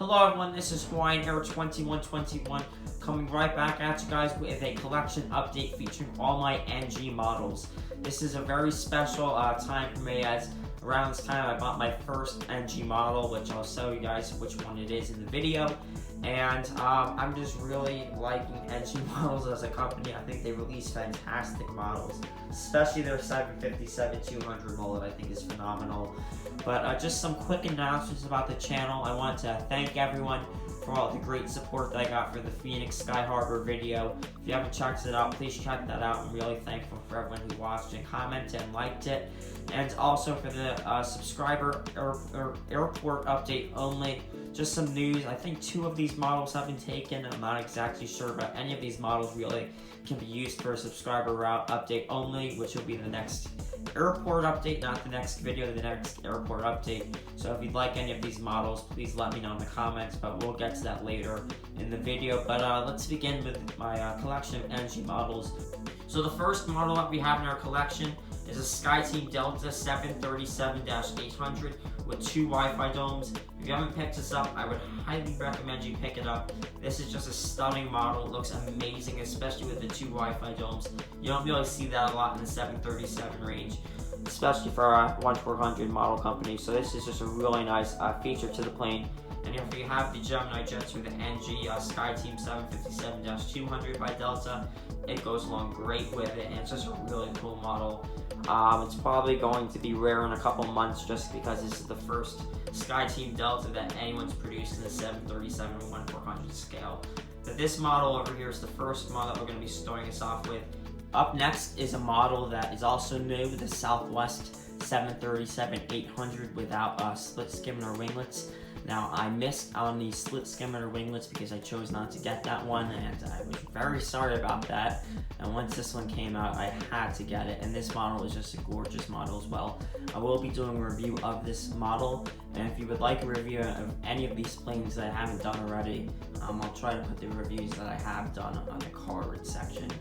Hello everyone, this is Hawaiian Air 2121 coming right back at you guys with a collection update featuring all my NG models. This is a very special time for me, as around this time I bought my first NG model, which I'll show you guys which one it is in the video. And I'm just really liking NG models as a company. I think they release fantastic models, especially their 757-200 mold I think is phenomenal. But just some quick announcements about the channel. I want to thank everyone for all the great support that I got for the Phoenix Sky Harbor video. If you haven't checked it out, please check that out. I'm really thankful for everyone who watched and commented and liked it. And also for the subscriber airport update only. Just some news. I think 2 of these models have been taken. I'm not exactly sure, but any of these models really can be used for a subscriber route update only, which will be the next airport update, not the next video, the next airport update. So if you'd like any of these models, please let me know in the comments, but we'll get to that later in the video. But let's begin with my collection of NG models. So the first model that we have in our collection is a Skyteam Delta 737-800 with 2 Wi-Fi domes. If you haven't picked this up, I would highly recommend you pick it up. This is just a stunning model. It looks amazing, especially with the 2 Wi-Fi domes. You don't really see that a lot in the 737 range, especially for a 1400 model company. So this is just a really nice feature to the plane. And if you have the Gemini jets with the NG Skyteam 757-200 by Delta, it goes along great with it, and it's just a really cool model. It's probably going to be rare in a couple months just because this is the first Skyteam Delta that anyone's produced in the 737-1400 scale. But this model over here is the first model that we're going to be starting us off with. Up next is a model that is also new, the Southwest 737-800 without split Skimmer winglets. Now, I missed on the split Skimmer winglets because I chose not to get that one, and I was very sorry about that. And once this one came out, I had to get it, and this model is just a gorgeous model as well. I will be doing a review of this model, and if you would like a review of any of these planes that I haven't done already, I'll try to put the reviews that I have done on the card section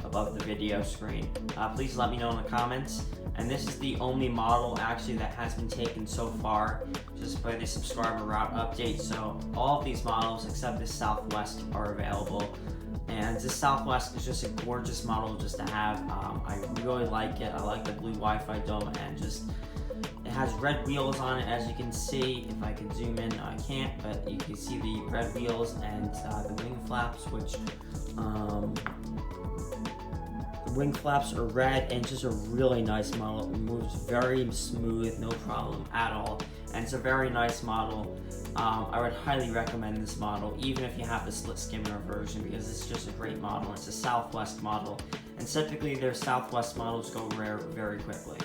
above the video screen. Please let me know in the comments. And this is the only model actually that has been taken so far, just by the subscriber route update. So all of these models except the Southwest are available. And the Southwest is just a gorgeous model just to have. I really like it. I like the blue Wi-Fi dome, and just it has red wheels on it, as you can see. If I can zoom in, I can't, but you can see the red wheels and the wing flaps, which wing flaps are red, and just a really nice model. It moves very smooth, no problem at all, and it's a very nice model. I would highly recommend this model, even if you have the split Skimmer version, because it's just a great model. It's a Southwest model, and typically their Southwest models go rare very quickly.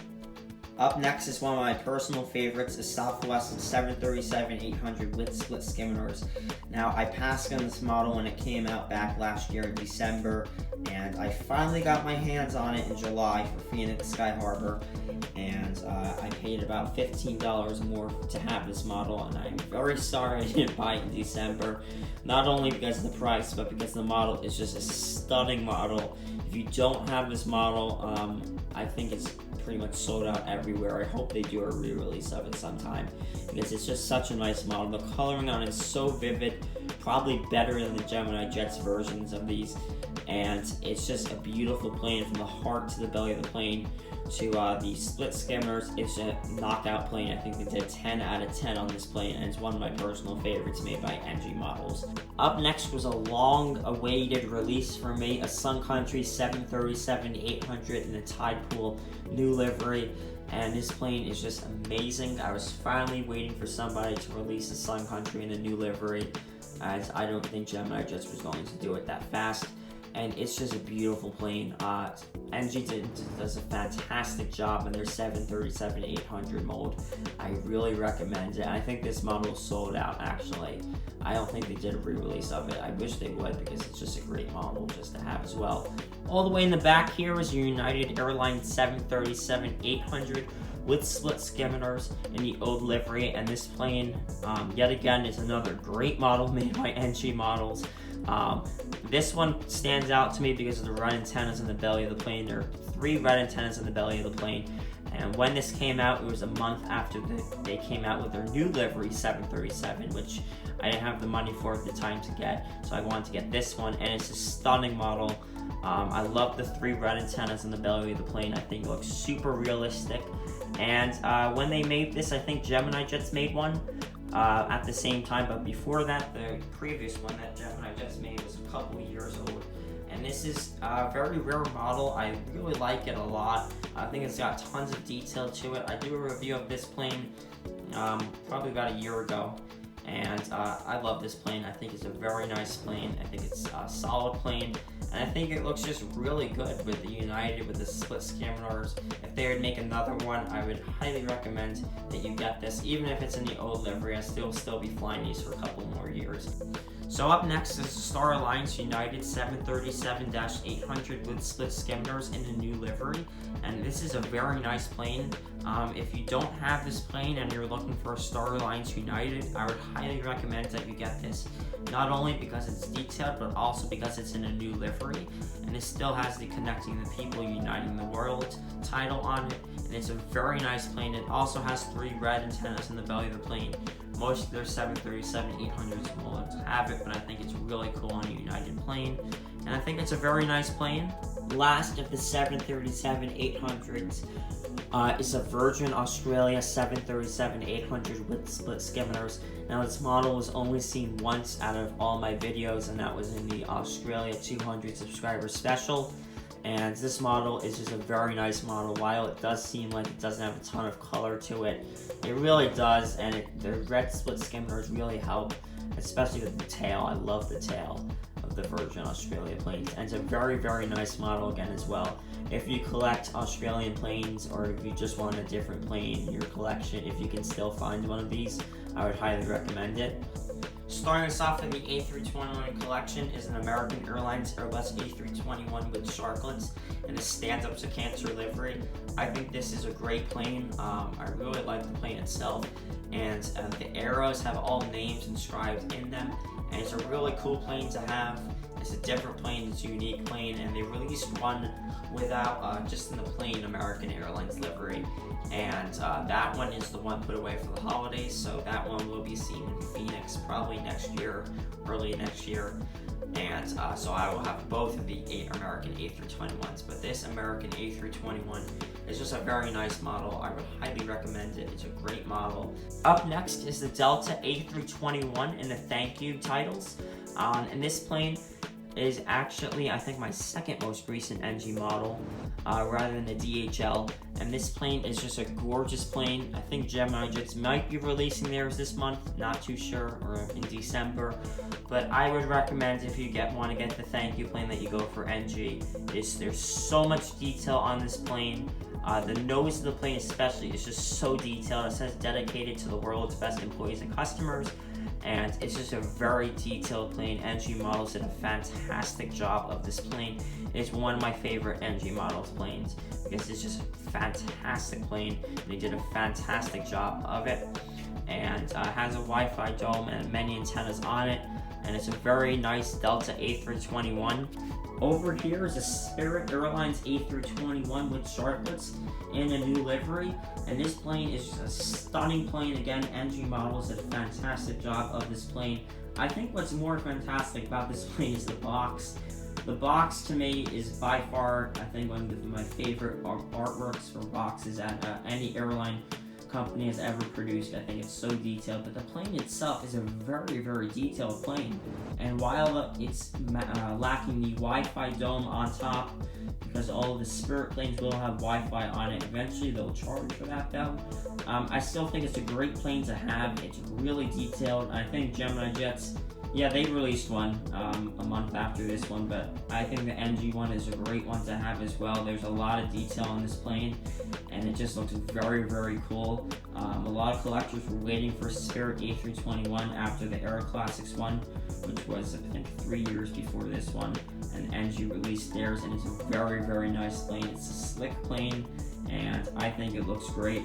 Up next is one of my personal favorites, the Southwest 737-800 with split Skiminars. Now, I passed on this model when it came out back last year in December, and I finally got my hands on it in July for Phoenix Sky Harbor, and I paid about $15 more to have this model, and I'm very sorry I didn't buy it in December, not only because of the price, but because the model is just a stunning model. If you don't have this model, I think it's pretty much sold out everywhere. I hope they do a re-release of it sometime, because it's just such a nice model. The coloring on it is so vivid, probably better than the Gemini Jets versions of these, and it's just a beautiful plane from the heart to the belly of the plane to the split Skimmers. It's a knockout plane. I think they did 10 out of 10 on this plane, and it's one of my personal favorites made by NG models. Up next was a long-awaited release for me, a Sun Country 737-800 in the Tide Pool new livery, and this plane is just amazing. I was finally waiting for somebody to release a Sun Country in a new livery, as I don't think Gemini Jets was going to do it that fast. And it's just a beautiful plane. NG does a fantastic job in their 737-800 mold. I really recommend it. I think this model is sold out, actually. I don't think they did a re-release of it. I wish they would, because it's just a great model just to have as well. All the way in the back here is your United Airlines 737-800 with split Skiminars in the old livery. And this plane, yet again, is another great model made by NG models. This one stands out to me because of the red antennas in the belly of the plane. There are 3 red antennas in the belly of the plane, And when this came out, it was a month after they came out with their new livery 737, which I didn't have the money for at the time to get, so I wanted to get this one, and it's a stunning model. I love the 3 red antennas in the belly of the plane. I think it looks super realistic. And when they made this, I think Gemini Jets made one at the same time, but before that, the previous one that Gemini Jets made was a couple of years old. And this is a very rare model. I really like it a lot. I think it's got tons of detail to it. I do a review of this plane probably about a year ago, and I love this plane. I think it's a very nice plane. I think it's a solid plane, and I think it looks just really good with the United, with the split Skiminars. If they would make another one, I would highly recommend that you get this. Even if it's in the old livery, I still be flying these for a couple more years. So up next is the Star Alliance United 737-800 with split Skimmers in a new livery, and this is a very nice plane. If you don't have this plane and you're looking for a Star Alliance United, I would highly recommend that you get this. Not only because it's detailed, but also because it's in a new livery, and it still has the Connecting the People, Uniting the World title on it, and it's a very nice plane. It also has 3 red antennas in the belly of the plane. Most of their 737-800s will have it, but I think it's really cool on a United plane, and I think it's a very nice plane. Last of the 737-800s is a Virgin Australia 737-800 with split Skiminars. Now this model was only seen once out of all my videos, and that was in the Australia 200 subscriber special. And this model is just a very nice model. While it does seem like it doesn't have a ton of color to it, it really does, and the red split Skiminars really help, especially with the tail. I love the tail of the Virgin Australia planes, and it's a very, very nice model again as well. If you collect Australian planes, or if you just want a different plane in your collection, if you can still find one of these, I would highly recommend it. Starting us off in the A321 collection is an American Airlines Airbus A321 with Sharklets and a stand-up to cancer livery. I think this is a great plane. I really like the plane itself, and the arrows have all names inscribed in them, and it's a really cool plane to have. It's a different plane, it's a unique plane, and they released one without just in the plain American Airlines livery, and that one is the one put away for the holidays, so that one will be seen in Phoenix probably next year, early next year, and so I will have both of the American A321s, but this American A321 is just a very nice model. I would highly recommend it. It's a great model. Up next is the Delta A321 in the thank you titles, and this plane is actually, I think, my second most recent NG model, rather than the DHL, and this plane is just a gorgeous plane. I think Gemini Jets might be releasing theirs this month, not too sure, or in December, but I would recommend, if you want to get the thank you plane, that you go for NG. There's so much detail on this plane. The nose of the plane especially is just so detailed. It says dedicated to the world's best employees and customers, and it's just a very detailed plane. NG models did a fantastic job of this plane. It's one of my favorite NG models planes because it's just a fantastic plane. They did a fantastic job of it, and has a Wi-Fi dome and many antennas on it, and it's a very nice Delta A321. Over here is a Spirit Airlines A321 with Sharklets in a new livery, and this plane is just a stunning plane. Again, NG models did a fantastic job of this plane. I think what's more fantastic about this plane is the box. The box to me is by far, I think, one of my favorite artworks for boxes that any airline company has ever produced. I think it's so detailed, but the plane itself is a very, very detailed plane, and while it's lacking the Wi-Fi dome on top, because all of the Spirit planes will have Wi-Fi on it, eventually they'll charge for that though, I still think it's a great plane to have. It's really detailed. I think Gemini Jets, yeah, they released one a month after this one, but I think the NG one is a great one to have as well. There's a lot of detail on this plane, and it just looks very, very cool. A lot of collectors were waiting for Spirit A321 after the Air Classics one, which was, I think, 3 years before this one, and NG released theirs, and it's a very, very nice plane. It's a slick plane. and I think it looks great.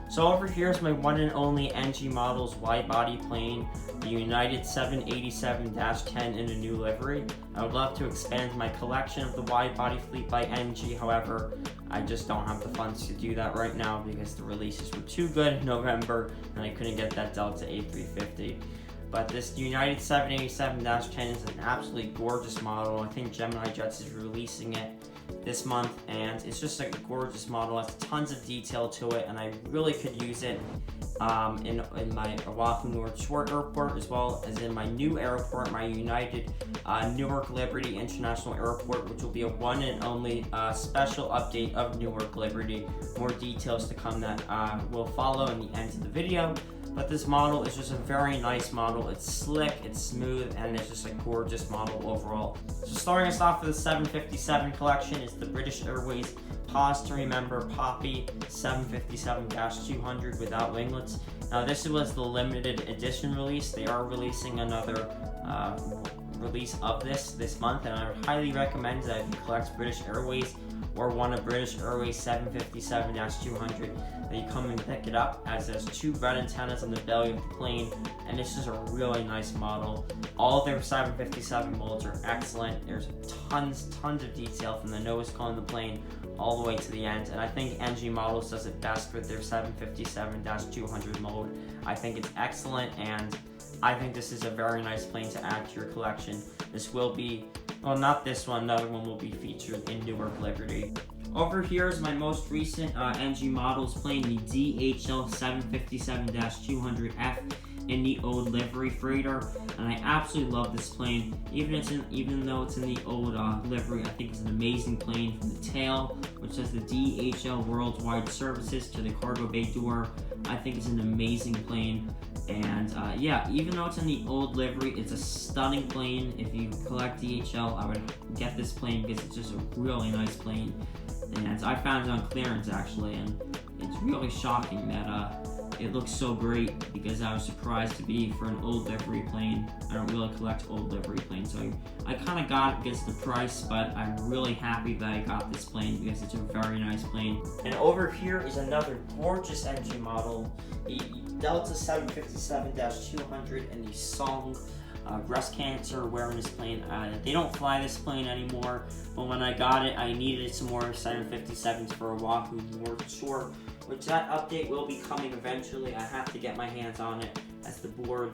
So over here is my one and only NG Models wide-body plane, the United 787-10 in a new livery. I would love to expand my collection of the wide-body fleet by NG, however, I just don't have the funds to do that right now because the releases were too good in November and I couldn't get that Delta A350. But this United 787-10 is an absolutely gorgeous model. I think Gemini Jets is releasing it this month, and it's just like a gorgeous model. It has tons of detail to it, and I really could use it in my Oahu North Shore Airport, as well as in my new airport, my United Newark Liberty International Airport, which will be a one and only special update of Newark Liberty. More details to come that will follow in the end of the video. But this model is just a very nice model. It's slick, it's smooth, and it's just a gorgeous model overall. So starting us off with the 757 collection is the British Airways Pause to Remember Poppy 757-200 without winglets. Now this was the limited edition release. They are releasing another release of this month, and I would highly recommend that if you collect British Airways or want a British Airways 757-200, that you come and pick it up, as there's two red antennas on the belly of the plane, and it's just a really nice model. All their 757 molds are excellent. There's tons of detail from the nose cone of the plane all the way to the end, and I think NG Models does it best with their 757-200 mold. I think it's excellent, and I think this is a very nice plane to add to your collection. This will be, well, not this one, another one will be featured in Newark Liberty. Over here is my most recent NG Models plane, the DHL 757-200F in the old livery freighter, and I absolutely love this plane. Even though it's in the old livery, I think it's an amazing plane. From the tail, which says the DHL Worldwide Services, to the cargo bay door, I think it's an amazing plane. And yeah, even though it's in the old livery, it's a stunning plane. If you collect DHL, I would get this plane because it's just a really nice plane. And I found it on clearance actually, and it's really shocking that it looks so great, because I was surprised to be for an old livery plane. I don't really collect old livery planes, so I kind of got it because of the price, but I'm really happy that I got this plane because it's a very nice plane. And over here is another gorgeous NG model, the Delta 757-200 and the Song breast cancer awareness plane. They don't fly this plane anymore, but when I got it, I needed some more 757s for Oahu North Shore, which that update will be coming eventually. I have to get my hands on it, as the board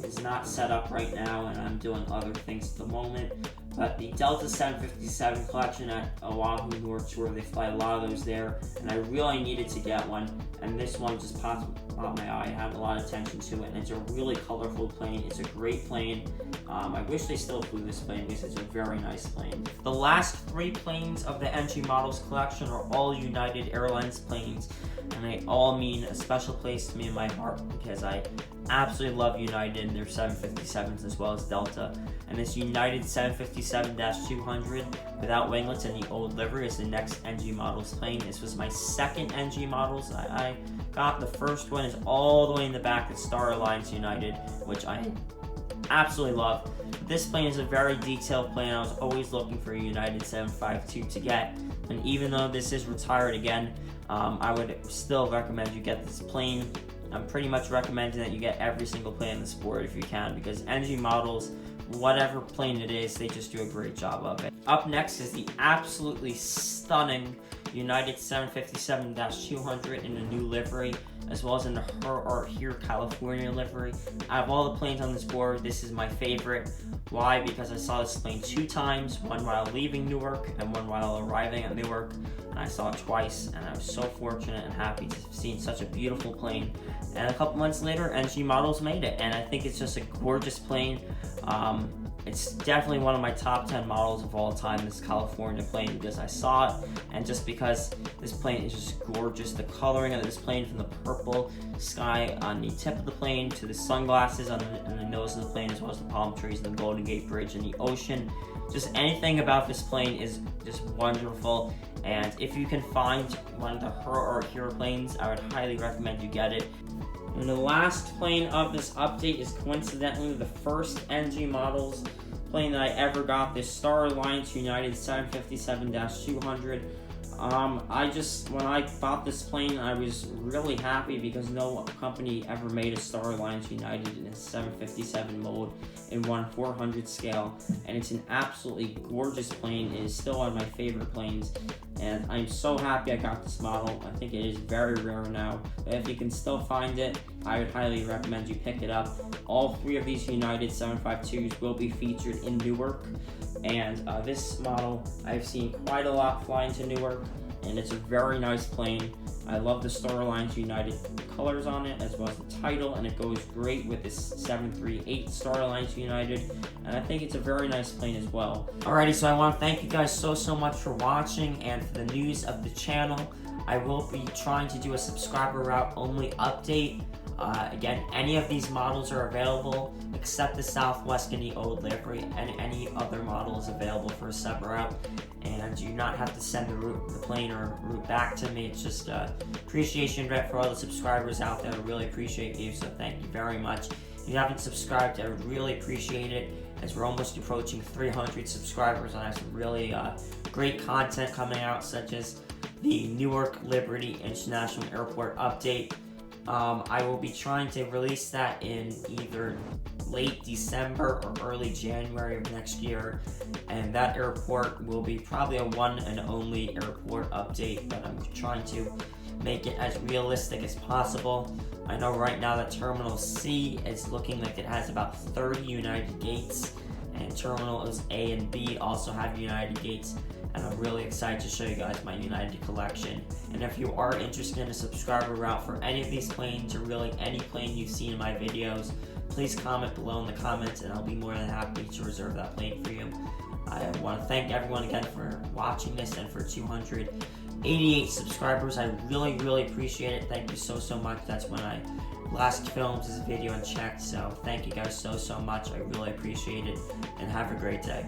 is not set up right now, and I'm doing other things at the moment. But the Delta 757 collection at Oahu North Shore, they fly a lot of those there, and I really needed to get one, and this one just popped my eye. I had a lot of attention to it, and it's a really colorful plane. It's a great plane. I wish they still flew this plane because it's a very nice plane. The last three planes of the NG Models collection are all United Airlines planes, and they all mean a special place to me in my heart because I absolutely love United and their 757s as well as Delta. And this United 757-200 without winglets in the old livery is the next NG Models plane. This was my second NG Models I got. The first one is all the way in the back at Star Alliance United, which I absolutely love. This plane is a very detailed plane. I was always looking for a United 752 to get, and even though this is retired again, I would still recommend you get this plane. I'm pretty much recommending that you get every single plane in the sport if you can, because NG Models, whatever plane it is, they just do a great job of it. Up next is the absolutely stunning United 757-200 in a new livery, as well as in the Her Art Here California livery. Out of all the planes on this board, this is my favorite. Why? Because I saw this plane two times, one while leaving Newark and one while arriving at Newark, and I saw it twice, and I was so fortunate and happy to have seen such a beautiful plane. And a couple months later, NG Models made it, and I think it's just a gorgeous plane. It's definitely one of my top 10 models of all time, this California plane, because I saw it, and just because this plane is just gorgeous. The coloring of this plane, from the purple sky on the tip of the plane to the sunglasses on the nose of the plane, as well as the palm trees and the Golden Gate Bridge and the ocean. Just anything about this plane is just wonderful, and if you can find one of the Her Art Here planes, I would highly recommend you get it. And the last plane of this update is coincidentally the first NG Models plane that I ever got, this Star Alliance United 757-200. When I bought this plane, I was really happy because no company ever made a Star Alliance United in a 757 mode in 1/400 scale, and it's an absolutely gorgeous plane. It is still one of my favorite planes, and I'm so happy I got this model. I think it is very rare now, but if you can still find it, I would highly recommend you pick it up. All 3 of these United 752s will be featured in Newark, and this model I've seen quite a lot flying to Newark, and it's a very nice plane. I love the Star Alliance United colors on it, as well as the title, and it goes great with this 738 Star Alliance United, and I think it's a very nice plane as well. Alrighty, so I want to thank you guys so much for watching, and for the news of the channel, I will be trying to do a subscriber route only update. Again, any of these models are available except the Southwest and the old livery, and any other model is available for a sub route, and you do not have to send the plane or route back to me. It's just appreciation for all the subscribers out there. I really appreciate you, so thank you very much. If you haven't subscribed, I would really appreciate it, as we're almost approaching 300 subscribers, and I have some really great content coming out, such as the Newark Liberty International Airport update. I will be trying to release that in either late December or early January of next year, and that airport will be probably a one and only airport update, but I'm trying to make it as realistic as possible. I know right now that Terminal C is looking like it has about 30 United gates, and Terminals A and B also have United gates, and I'm really excited to show you guys my United collection. And if you are interested in a subscriber route for any of these planes, or really any plane you've seen in my videos, please comment below in the comments, and I'll be more than happy to reserve that plane for you. I want to thank everyone again for watching this, and for 288 subscribers. I really appreciate it. Thank you so much. That's when I last filmed this video and checked, so thank you guys so much. I really appreciate it, and have a great day.